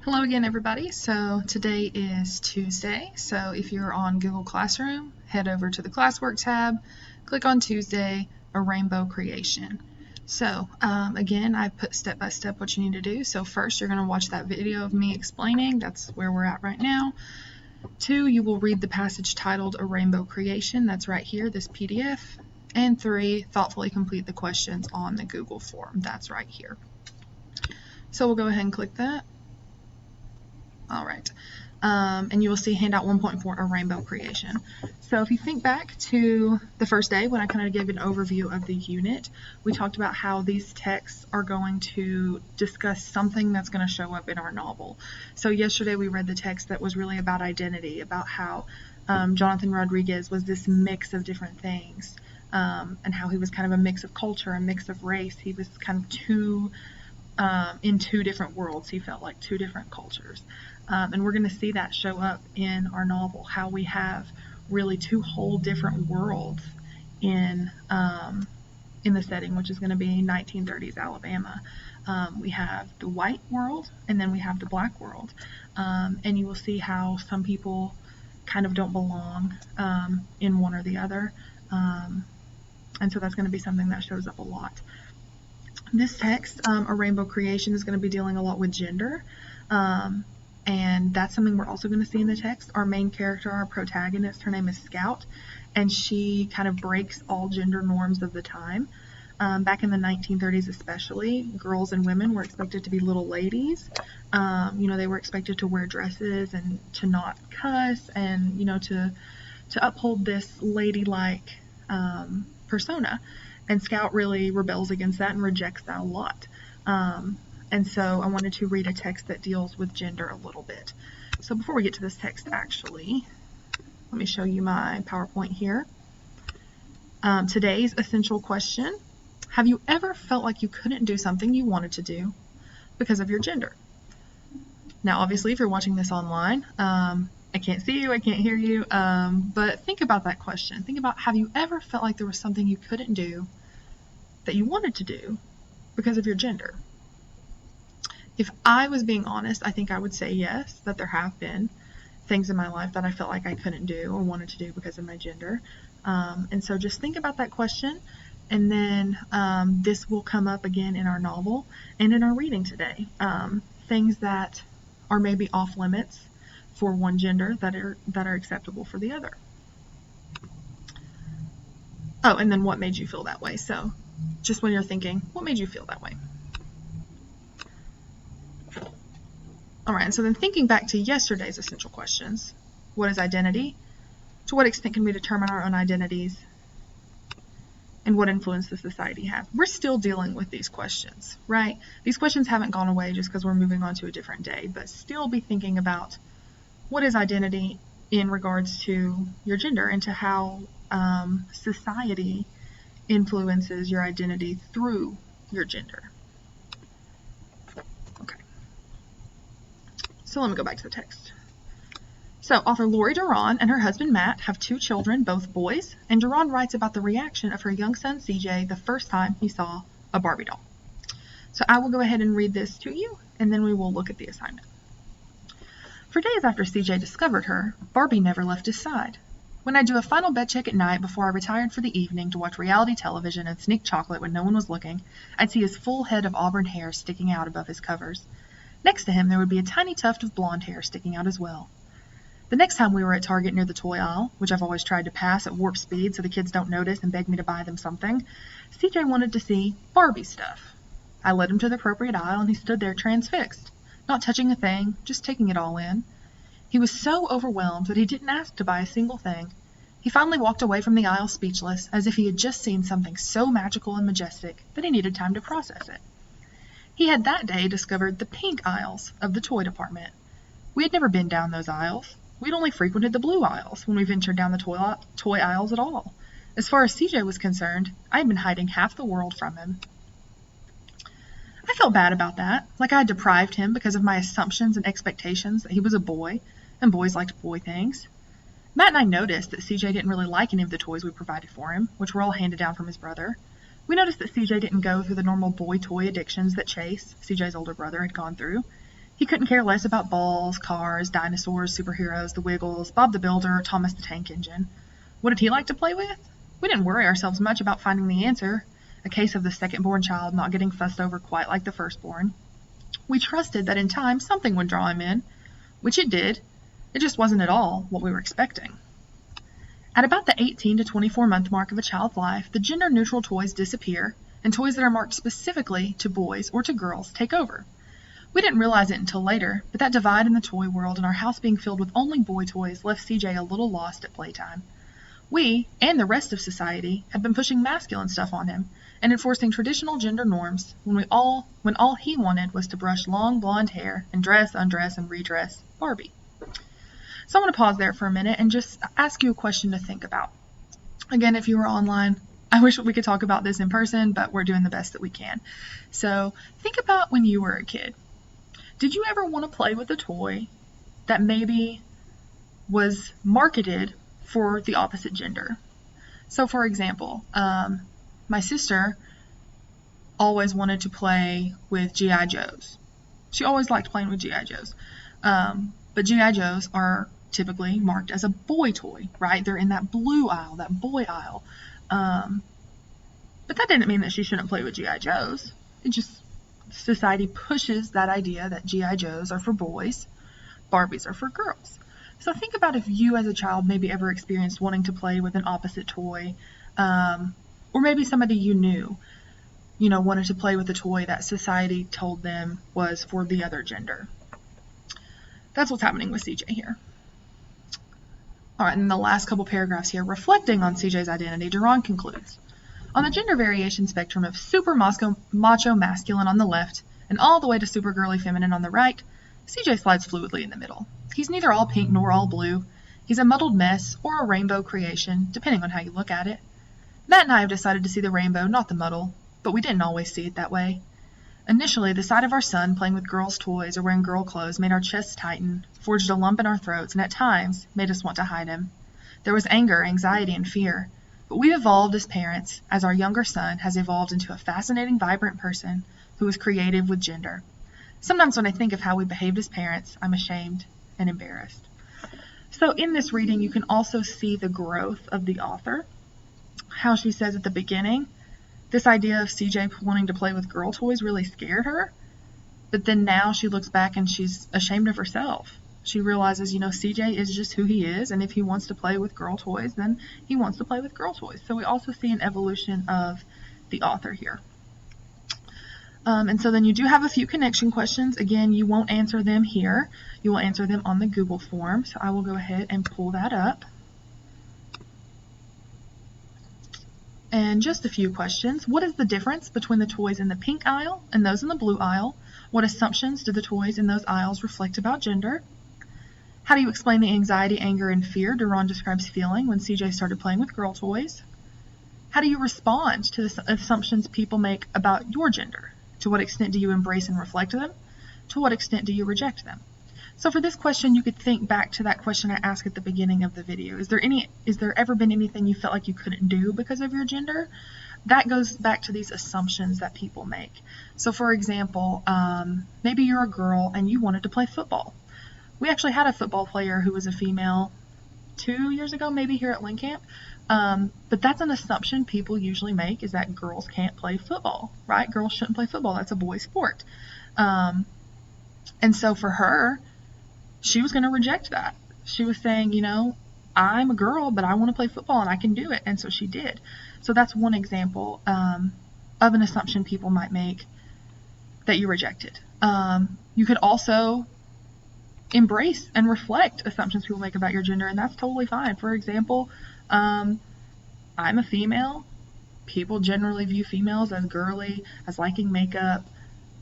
Hello again, everybody. So today is Tuesday. So if you're on Google Classroom, head over to the Classwork tab, click on Tuesday, a rainbow creation. So again, I put step by step what you need to do. So first, you're going to watch that video of me explaining. That's where we're at right now. 2, you will read the passage titled A Rainbow Creation. That's right here, this PDF. And 3, thoughtfully complete the questions on the Google form. That's right here. So we'll go ahead and click that. All right, and you will see handout 1.4, a rainbow creation. So if you think back to the first day when I kind of gave an overview of the unit, we talked about how these texts are going to discuss something that's going to show up in our novel. So yesterday we read the text that was really about identity, about how Jonathan Rodriguez was this mix of different things, and how he was kind of a mix of culture, a mix of race. He was kind of in two different worlds. He felt like two different cultures. And we're going to see that show up in our novel, how we have really two whole different worlds in the setting, which is going to be 1930s Alabama. We have the white world, and then we have the black world. And you will see how some people kind of don't belong in one or the other. And so that's going to be something that shows up a lot. This text, A Rainbow Creation, is going to be dealing a lot with gender. And that's something we're also going to see in the text. Our main character, our protagonist, her name is Scout, and she kind of breaks all gender norms of the time. Back in the 1930s especially, girls and women were expected to be little ladies. They were expected to wear dresses and to not cuss and, to uphold this ladylike persona. And Scout really rebels against that and rejects that a lot. And so I wanted to read a text that deals with gender a little bit. So before we get to this text, actually, let me show you my PowerPoint here. Today's essential question: have you ever felt like you couldn't do something you wanted to do because of your gender? Now, obviously, if you're watching this online, I can't see you, I can't hear you, but think about that question. Think about, have you ever felt like there was something you couldn't do that you wanted to do because of your gender? If I was being honest, I think I would say yes, that there have been things in my life that I felt like I couldn't do or wanted to do because of my gender. And so just think about that question, and then this will come up again in our novel and in our reading today. Things that are maybe off limits for one gender that are acceptable for the other. Oh, and then what made you feel that way? So just when you're thinking, what made you feel that way? All right, and so then thinking back to yesterday's essential questions, what is identity? To what extent can we determine our own identities? And what influence does society have? We're still dealing with these questions, right? These questions haven't gone away just because we're moving on to a different day, but still be thinking about what is identity in regards to your gender and to how society influences your identity through your gender. So let me go back to the text. So author Lori Duran and her husband Matt have 2 children, both boys, and Duran writes about the reaction of her young son CJ the first time he saw a Barbie doll. So I will go ahead and read this to you, and then we will look at the assignment. For days after CJ discovered her, Barbie never left his side. When I'd do a final bed check at night before I retired for the evening to watch reality television and sneak chocolate when no one was looking, I'd see his full head of auburn hair sticking out above his covers. Next to him, there would be a tiny tuft of blonde hair sticking out as well. The next time we were at Target near the toy aisle, which I've always tried to pass at warp speed so the kids don't notice and beg me to buy them something, CJ wanted to see Barbie stuff. I led him to the appropriate aisle, and he stood there transfixed, not touching a thing, just taking it all in. He was so overwhelmed that he didn't ask to buy a single thing. He finally walked away from the aisle speechless, as if he had just seen something so magical and majestic that he needed time to process it. He had that day discovered the pink aisles of the toy department. We had never been down those aisles. We'd only frequented the blue aisles when we ventured down the toy aisles at all. As far as CJ was concerned, I had been hiding half the world from him. I felt bad about that, like I had deprived him because of my assumptions and expectations that he was a boy, and boys liked boy things. Matt and I noticed that CJ didn't really like any of the toys we provided for him, which were all handed down from his brother. We noticed that CJ didn't go through the normal boy toy addictions that Chase, CJ's older brother, had gone through. He couldn't care less about balls, cars, dinosaurs, superheroes, the Wiggles, Bob the Builder, Thomas the Tank Engine. What did he like to play with? We didn't worry ourselves much about finding the answer, a case of the second-born child not getting fussed over quite like the firstborn. We trusted that in time something would draw him in, which it did. It just wasn't at all what we were expecting. At about the 18 to 24 month mark of a child's life, the gender-neutral toys disappear, and toys that are marked specifically to boys or to girls take over. We didn't realize it until later, but that divide in the toy world and our house being filled with only boy toys left CJ a little lost at playtime. We, and the rest of society, had been pushing masculine stuff on him, and enforcing traditional gender norms when all he wanted was to brush long blonde hair and dress, undress, and redress Barbie. So I want to pause there for a minute and just ask you a question to think about. Again, if you were online, I wish we could talk about this in person, but we're doing the best that we can. So think about when you were a kid. Did you ever want to play with a toy that maybe was marketed for the opposite gender? So for example, my sister always wanted to play with G.I. Joes. She always liked playing with G.I. Joes. But G.I. Joes are typically marked as a boy toy, right? They're in that blue aisle, that boy aisle. But that didn't mean that she shouldn't play with G.I. Joes. It just, society pushes that idea that G.I. Joes are for boys, Barbies are for girls. So think about if you as a child maybe ever experienced wanting to play with an opposite toy, or maybe somebody you knew, wanted to play with a toy that society told them was for the other gender. That's what's happening with CJ here. All right, and the last couple paragraphs here, reflecting on CJ's identity, Duran concludes, on the gender variation spectrum of super macho masculine on the left and all the way to super girly feminine on the right, CJ slides fluidly in the middle. He's neither all pink nor all blue. He's a muddled mess or a rainbow creation, depending on how you look at it. Matt and I have decided to see the rainbow, not the muddle, but we didn't always see it that way. Initially, the sight of our son playing with girls' toys or wearing girl clothes made our chests tighten, forged a lump in our throats, and at times made us want to hide him. There was anger, anxiety, and fear. But we evolved as parents, as our younger son has evolved into a fascinating, vibrant person who is creative with gender. Sometimes when I think of how we behaved as parents, I'm ashamed and embarrassed. So in this reading, you can also see the growth of the author. How she says at the beginning, this idea of CJ wanting to play with girl toys really scared her, but then now she looks back and she's ashamed of herself. She realizes, CJ is just who he is, and if he wants to play with girl toys, then he wants to play with girl toys. So we also see an evolution of the author here. And so then you do have a few connection questions. Again, you won't answer them here. You will answer them on the Google form. So I will go ahead and pull that up. And just a few questions. What is the difference between the toys in the pink aisle and those in the blue aisle? What assumptions do the toys in those aisles reflect about gender? How do you explain the anxiety, anger, and fear Duran describes feeling when CJ started playing with girl toys? How do you respond to the assumptions people make about your gender? To what extent do you embrace and reflect them? To what extent do you reject them? So for this question, you could think back to that question I asked at the beginning of the video. Is there ever been anything you felt like you couldn't do because of your gender? That goes back to these assumptions that people make. So for example, maybe you're a girl and you wanted to play football. We actually had a football player who was a female 2 years ago, maybe here at Lynn Camp. But that's an assumption people usually make, is that girls can't play football, right? Girls shouldn't play football. That's a boy sport. And so for her, she was going to reject that. She was saying, I'm a girl, but I want to play football and I can do it. And so she did. So that's one example of an assumption people might make that you rejected. You could also embrace and reflect assumptions people make about your gender, and that's totally fine. For example, I'm a female. People generally view females as girly, as liking makeup,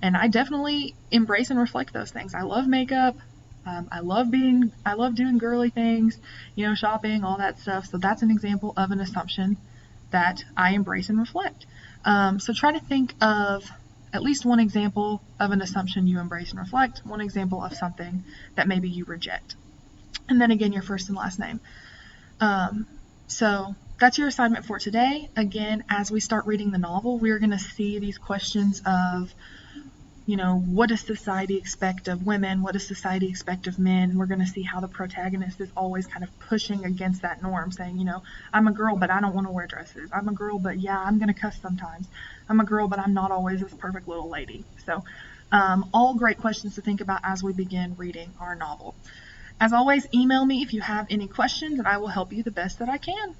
and I definitely embrace and reflect those things. I love makeup. I love doing girly things, shopping, all that stuff. So that's an example of an assumption that I embrace and reflect. So try to think of at least one example of an assumption you embrace and reflect, one example of something that maybe you reject. And then again, your first and last name. So that's your assignment for today. Again, as we start reading the novel, we're going to see these questions of, what does society expect of women? What does society expect of men? We're going to see how the protagonist is always kind of pushing against that norm, saying, I'm a girl, but I don't want to wear dresses. I'm a girl, but yeah, I'm going to cuss sometimes. I'm a girl, but I'm not always this perfect little lady. So, all great questions to think about as we begin reading our novel. As always, email me if you have any questions, and I will help you the best that I can.